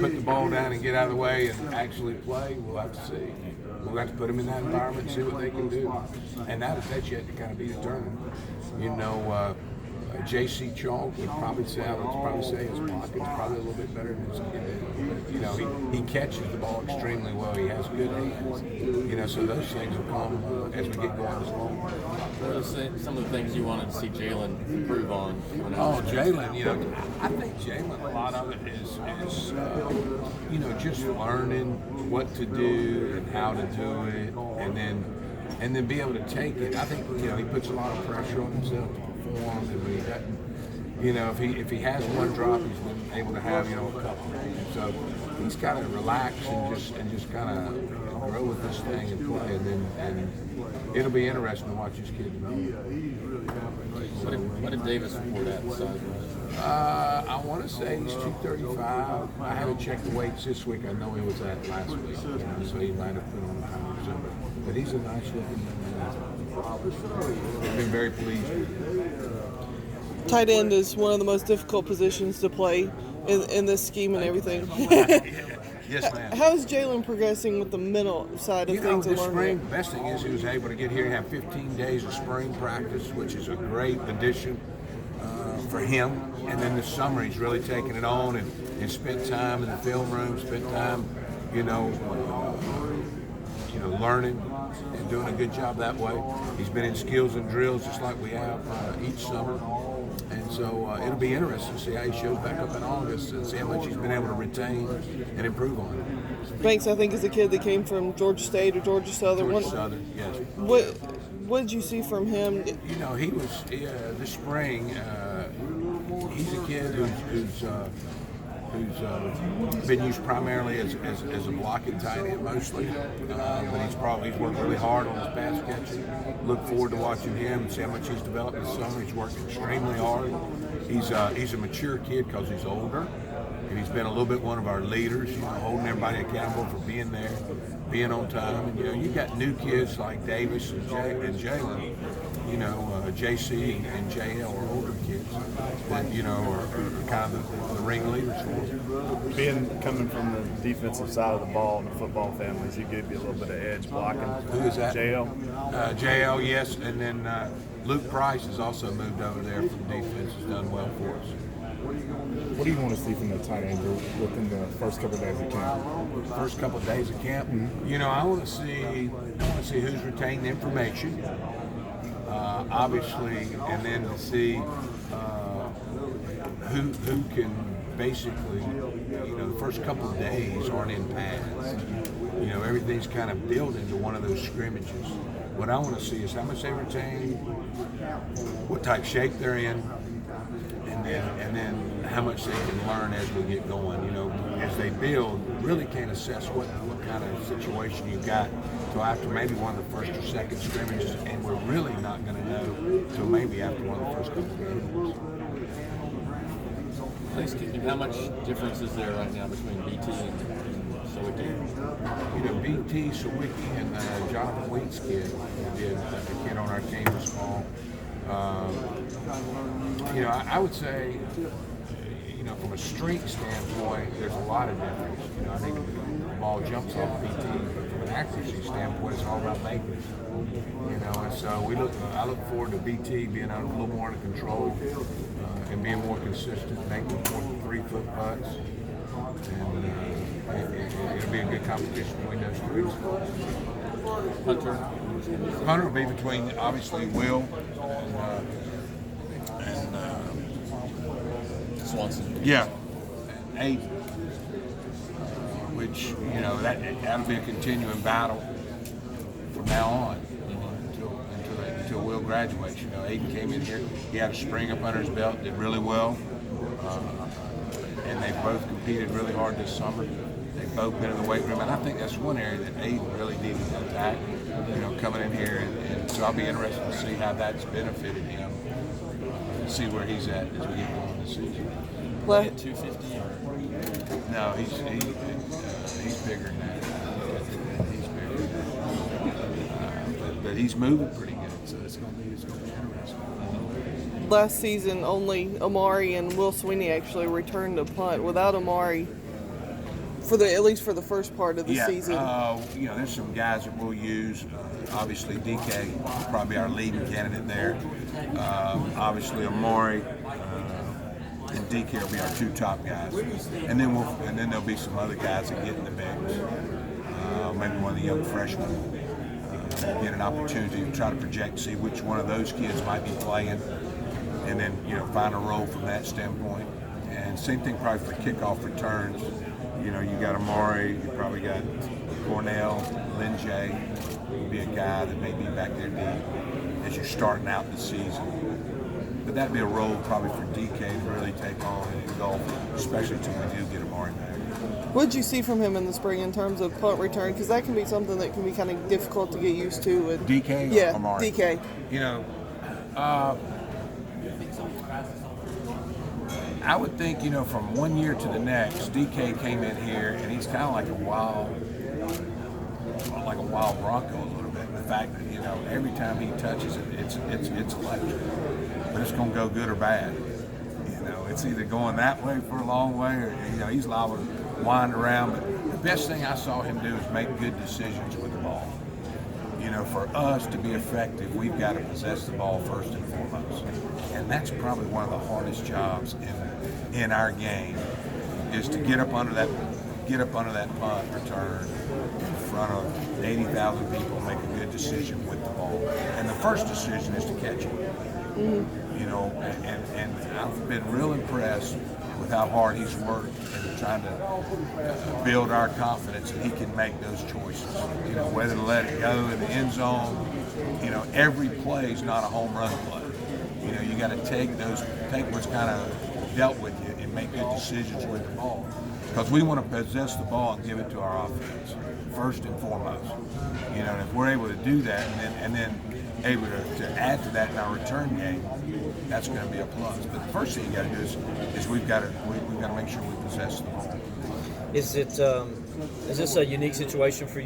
put the ball down and get out of the way and actually play, we'll have to see. We'll have to put them in that environment and see what they can do. And that's yet to kind of be determined. J.C. Chalk would probably say, his pocket's probably a little bit better than his kid. He catches the ball extremely well. He has good hands. So those things will come as we get going as well. What are some of the things you wanted to see Jalen improve on? Jalen, I think Jalen, a lot of it is just learning what to do and how to do it, and then be able to take it. I think he puts a lot of pressure on himself to perform, and when he doesn't, if he has one drop, he's been able to have a couple. So he's got to relax and just kind of grow with this thing and play, and it'll be interesting to watch this kid develop. What did Davis report at size? I want to say he's 235. I haven't checked the weights this week. I know he was at last week, so he might have put on the pound. But he's a nice looking man. I've been very pleased with him. Tight end is one of the most difficult positions to play in this scheme and everything. Yes, ma'am. How's Jalen progressing with the mental side of things? This spring, the best thing is he was able to get here and have 15 days of spring practice, which is a great addition for him. And then this summer, he's really taken it on and spent time in the film room, spent time, learning and doing a good job that way. He's been in skills and drills just like we have each summer. And so it'll be interesting to see how he shows back up in August and see how much he's been able to retain and improve on. Banks, I think, is a kid that came from Georgia State or Georgia Southern. Georgia Southern, yes. What did you see from him? He was this spring. He's a kid who's been used primarily as a blocking tight end mostly, but he's worked really hard on his pass catching. Look forward to watching him and see how much he's developed this summer. He's worked extremely hard. He's a mature kid because he's older, and he's been a little bit one of our leaders, holding everybody accountable for being there, being on time. And you got new kids like Davis and Jalen. JC and JL are older kids that are kind of the ringleaders for them. Coming from the defensive side of the ball in the football families, he gave you a little bit of edge blocking. Who is that? JL. JL, yes, and then Luke Price has also moved over there from defense. Has done well for us. What do you want to see from the tight end group within the first couple of days of camp? First couple of days of camp, I want to see who's retained the information. Obviously, and then to see who can basically, the first couple of days aren't in pads. Everything's kind of built into one of those scrimmages. What I want to see is how much they retain, what type shape they're in, and then how much they can learn as we get going. As they build, really can't assess what kind of situation you've got till after maybe one of the first or second scrimmages, and we're really not going to know till maybe after one of the first couple of games. How much difference is there right now between BT and Sawicki? BT, Sawicki, and Jonathan Wheat's kid, the kid on our team this fall. I would say, from a strength standpoint, there's a lot of difference. I think the ball jumps off BT, but from an accuracy standpoint, it's all about making it. And so I look forward to BT being a little more under control and being more consistent, making more 3-foot putts. And it'll be a good competition between those three. Hunter will be between, obviously, Will and Swanson. Yeah, and Aiden. Which, that'll be a continuing battle from now on until Will graduates. Aiden came in here, he had a spring up under his belt, did really well, and they both competed really hard this summer. They've both been in the weight room, and I think that's one area that Aiden really needed to attack, coming in here, and so I'll be interested to see how that's benefited him, and see where he's at as we get going this season. Well, 250 or? No, he's bigger than that. He's bigger than that. But he's moving pretty good, so it's gonna be interesting. Last season, only Amari and Will Sweeney actually returned to punt. Without Amari, at least for the first part of the season? You know, there's some guys that we'll use. Obviously, DK will probably be our leading candidate there. Obviously, Amari and DK will be our two top guys, and then there'll be some other guys that get in the mix. Maybe one of the young freshmen get an opportunity to try to project, see which one of those kids might be playing, and then find a role from that standpoint. And same thing probably for kickoff returns. You got Amari, you probably got Cornell, Lynn J. Will be a guy that may be back there deep as you're starting out the season. But that'd be a role probably for DK to really take on and golf, especially until we do get Amari back. What did you see from him in the spring in terms of punt return? Because that can be something that can be kind of difficult to get used to. With DK or Amari? DK. I would think, from one year to the next, DK came in here and he's kind of like a wild Bronco a little bit. The fact that, every time he touches it, it's electric. But it's going to go good or bad. It's either going that way for a long way or, he's liable to wind around. But the best thing I saw him do is make good decisions with the ball. For us to be effective, we've got to possess the ball first and foremost. And that's probably one of the hardest jobs in our game is to get up under that punt return in front of 80,000 people and make a good decision with the ball. And the first decision is to catch it. Mm-hmm. And I've been real impressed with how hard he's worked and trying to build our confidence that he can make those choices. Whether to let it go in the end zone, every play is not a home run play. You got to take what's kind of dealt with you and make good decisions with the ball. Because we want to possess the ball and give it to our offense, first and foremost. And if we're able to do that and then able to add to that in our return game, that's going to be a plus. But the first thing you got to do is we've got to make sure we possess the ball. Is this a unique situation for you?